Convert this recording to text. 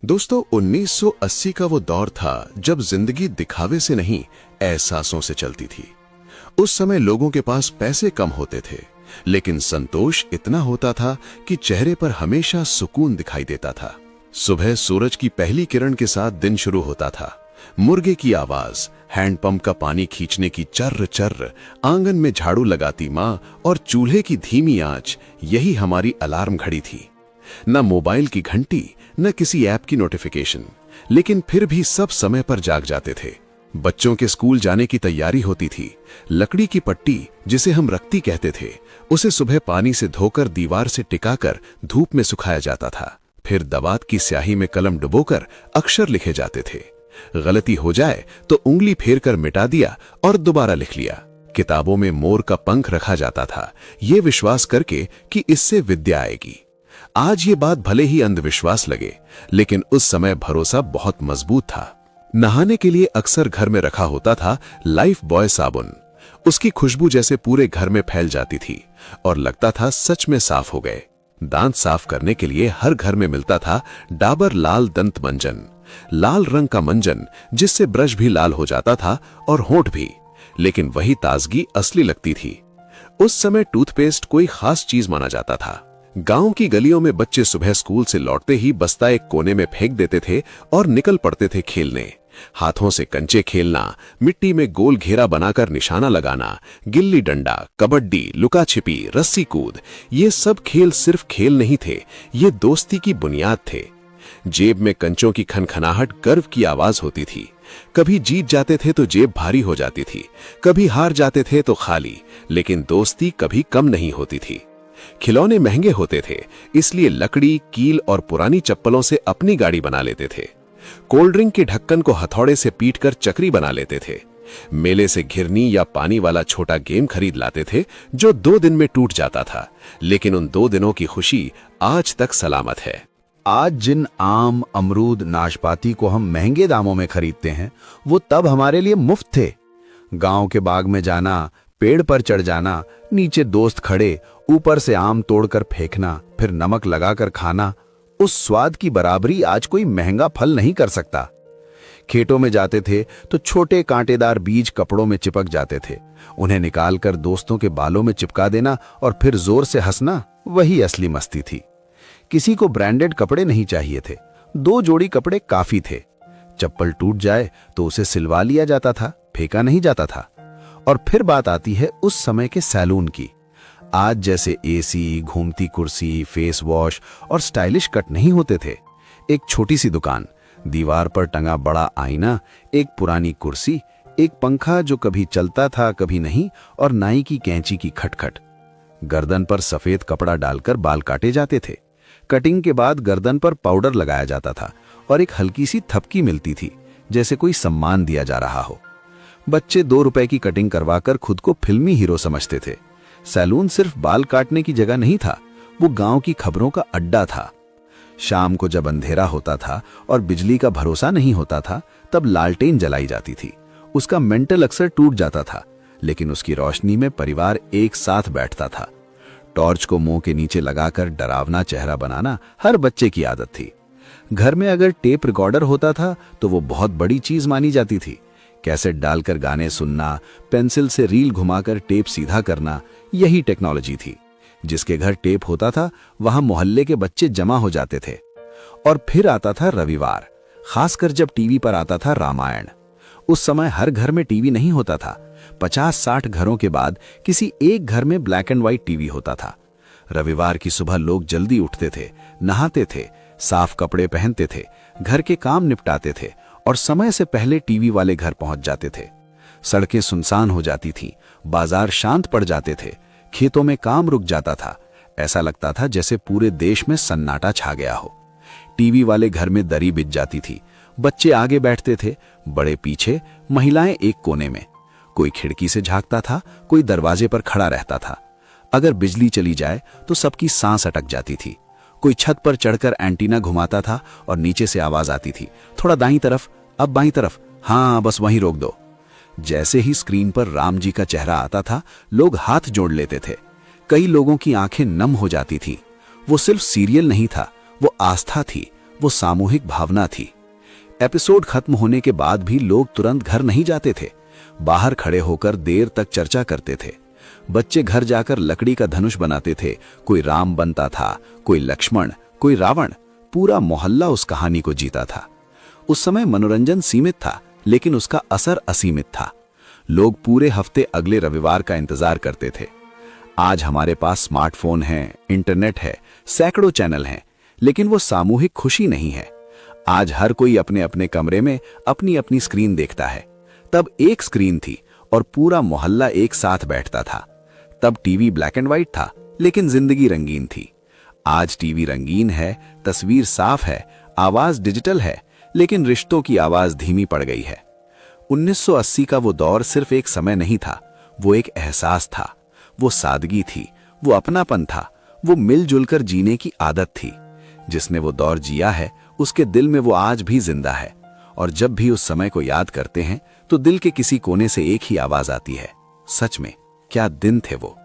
दोस्तों 1980 का वो दौर था जब जिंदगी दिखावे से नहीं एहसासों से चलती थी। उस समय लोगों के पास पैसे कम होते थे, लेकिन संतोष इतना होता था कि चेहरे पर हमेशा सुकून दिखाई देता था। सुबह सूरज की पहली किरण के साथ दिन शुरू होता था। मुर्गे की आवाज, हैंडपंप का पानी खींचने की चर्र चर्र, आंगन में झाड़ू लगाती माँ और चूल्हे की धीमी आंच, यही हमारी अलार्म घड़ी थी। न मोबाइल की घंटी, न किसी ऐप की नोटिफिकेशन, लेकिन फिर भी सब समय पर जाग जाते थे। बच्चों के स्कूल जाने की तैयारी होती थी। लकड़ी की पट्टी, जिसे हम रक्ती कहते थे, उसे सुबह पानी से धोकर दीवार से टिकाकर धूप में सुखाया जाता था। फिर दवात की स्याही में कलम डुबोकर अक्षर लिखे जाते थे। गलती हो जाए तो उंगली फेर कर मिटा दिया और दोबारा लिख लिया। किताबों में मोर का पंख रखा जाता था, ये विश्वास करके कि इससे विद्या आएगी। आज ये बात भले ही अंधविश्वास लगे, लेकिन उस समय भरोसा बहुत मजबूत था। नहाने के लिए अक्सर घर में रखा होता था लाइफ बॉय साबुन। उसकी खुशबू जैसे पूरे घर में फैल जाती थी और लगता था सच में साफ हो गए। दांत साफ करने के लिए हर घर में मिलता था डाबर लाल दंत मंजन, लाल रंग का मंजन जिससे ब्रश भी लाल हो जाता था और होंठ भी, लेकिन वही ताजगी असली लगती थी। उस समय टूथपेस्ट कोई खास चीज माना जाता था। गांव की गलियों में बच्चे सुबह स्कूल से लौटते ही बस्ता एक कोने में फेंक देते थे और निकल पड़ते थे खेलने। हाथों से कंचे खेलना, मिट्टी में गोल घेरा बनाकर निशाना लगाना, गिल्ली डंडा, कबड्डी, लुका छिपी, रस्सी कूद, ये सब खेल सिर्फ खेल नहीं थे, ये दोस्ती की बुनियाद थे। जेब में कंचों की खनखनाहट गर्व की आवाज होती थी। कभी जीत जाते थे तो जेब भारी हो जाती थी, कभी हार जाते थे तो खाली, लेकिन दोस्ती कभी कम नहीं होती थी। खिलौने महंगे होते थे, इसलिए लकड़ी, कील और पुरानी चप्पलों से अपनी गाड़ी बना लेते थे। कोल्ड ड्रिंक के ढक्कन को हथौड़े से पीटकर चक्री बना लेते थे। मेले से घिरनी या पानी वाला छोटा गेम खरीद लाते थे जो 2 दिन में टूट जाता था, लेकिन उन 2 दिनों की खुशी आज तक सलामत है। आज जिन आम, अमरूद, नाशपाती को हम महंगे दामों में खरीदते हैं, वो तब हमारे लिए मुफ्त थे। गांव के बाग में जाना, पेड़ पर चढ़ जाना, नीचे दोस्त खड़े, ऊपर से आम तोड़कर फेंकना, फिर नमक लगाकर खाना, उस स्वाद की बराबरी आज कोई महंगा फल नहीं कर सकता। खेतों में जाते थे तो छोटे कांटेदार बीज कपड़ों में चिपक जाते थे। उन्हें निकालकर दोस्तों के बालों में चिपका देना और फिर जोर से हंसना, वही असली मस्ती थी। किसी को ब्रांडेड कपड़े नहीं चाहिए थे, 2 जोड़ी कपड़े काफी थे। चप्पल टूट जाए तो उसे सिलवा लिया जाता था, फेंका नहीं जाता था। और फिर बात आती है उस समय के सैलून की। आज जैसे एसी, घूमती कुर्सी, फेस वॉश और स्टाइलिश कट नहीं होते थे। एक छोटी सी दुकान, दीवार पर टंगा बड़ा आईना, एक पुरानी कुर्सी, एक पंखा जो कभी चलता था कभी नहीं, और नाई की कैंची की खटखट। गर्दन पर सफेद कपड़ा डालकर बाल काटे जाते थे। कटिंग के बाद गर्दन पर पाउडर लगाया जाता था और एक हल्की सी थपकी मिलती थी, जैसे कोई सम्मान दिया जा रहा हो। बच्चे 2 रुपए की कटिंग करवाकर खुद को फिल्मी हीरो समझते थे। सैलून सिर्फ बाल काटने की जगह नहीं था, वो गांव की खबरों का अड्डा था। शाम को जब अंधेरा होता था और बिजली का भरोसा नहीं होता था, तब लालटेन जलाई जाती थी। उसका मेंटल अक्सर टूट जाता था, लेकिन उसकी रोशनी में परिवार एक साथ बैठता था। टॉर्च को मुंह के नीचे लगाकर डरावना चेहरा बनाना हर बच्चे की आदत थी। घर में अगर टेप रिकॉर्डर होता था तो वो बहुत बड़ी चीज मानी जाती थी। कैसेट डालकर गाने सुनना, पेंसिल से रील घुमाकर टेप सीधा करना, यही टेक्नोलॉजी थी। जिसके घर टेप होता था वहां मोहल्ले के बच्चे जमा हो जाते थे। और फिर आता था रविवार, खासकर जब टीवी पर आता था रामायण। उस समय हर घर में टीवी नहीं होता था। 50-60 घरों के बाद किसी एक घर में ब्लैक एंड व्हाइट टीवी होता था। रविवार की सुबह लोग जल्दी उठते थे, नहाते थे, साफ कपड़े पहनते थे, घर के काम निपटाते थे और समय से पहले टीवी वाले घर पहुंच जाते थे। सड़कें सुनसान हो जाती थीं, बाजार शांत पड़ जाते थे, खेतों में काम रुक जाता था। ऐसा लगता था जैसे पूरे देश में सन्नाटा छा गया हो। टीवी वाले घर में दरी बिछ जाती थी। बच्चे आगे बैठते थे, बड़े पीछे, महिलाएं एक कोने में। कोई खिड़की से झांकता था, कोई दरवाजे पर खड़ा रहता था। अगर बिजली चली जाए तो सबकी सांस अटक जाती थी। कोई छत पर चढ़कर एंटीना घुमाता था और नीचे से आवाज आती थी, थोड़ा दाईं तरफ, अब बाईं तरफ, हाँ बस वहीं रोक दो। जैसे ही स्क्रीन पर राम जी का चेहरा आता था, लोग हाथ जोड़ लेते थे। कई लोगों की आंखें नम हो जाती थीं। वो सिर्फ सीरियल नहीं था, वो आस्था थी, वो सामूहिक भावना थी। एपिसोड खत्म होने के बाद भी लोग तुरंत घर नहीं जाते थे। बाहर खड़े होकर देर तक चर्चा करते थे। बच्चे घर जाकर लकड़ी का धनुष बनाते थे। कोई राम बनता था, कोई लक्ष्मण, कोई रावण। पूरा मोहल्ला उस कहानी को जीता था। उस समय मनोरंजन सीमित था, लेकिन उसका असर असीमित था। लोग पूरे हफ्ते अगले रविवार का इंतजार करते थे। आज हमारे पास स्मार्टफोन है, इंटरनेट है, सैकड़ों चैनल हैं, लेकिन वो सामूहिक खुशी नहीं है। आज हर कोई अपने अपने कमरे में अपनी अपनी स्क्रीन देखता है। तब एक स्क्रीन थी और पूरा मोहल्ला एक साथ बैठता था। तब टीवी ब्लैक एंड व्हाइट था, लेकिन जिंदगी रंगीन थी। आज टीवी रंगीन है, तस्वीर साफ है, आवाज डिजिटल है, लेकिन रिश्तों की आवाज धीमी पड़ गई है। 1980 का वो दौर सिर्फ एक समय नहीं था, वो एक एहसास था। वो सादगी थी, वो अपनापन था, वो मिलजुल कर जीने की आदत थी। जिसने वो दौर जिया है, उसके दिल में वो आज भी जिंदा है। और जब भी उस समय को याद करते हैं, तो दिल के किसी कोने से एक ही आवाज आती है, सच में क्या दिन थे वो।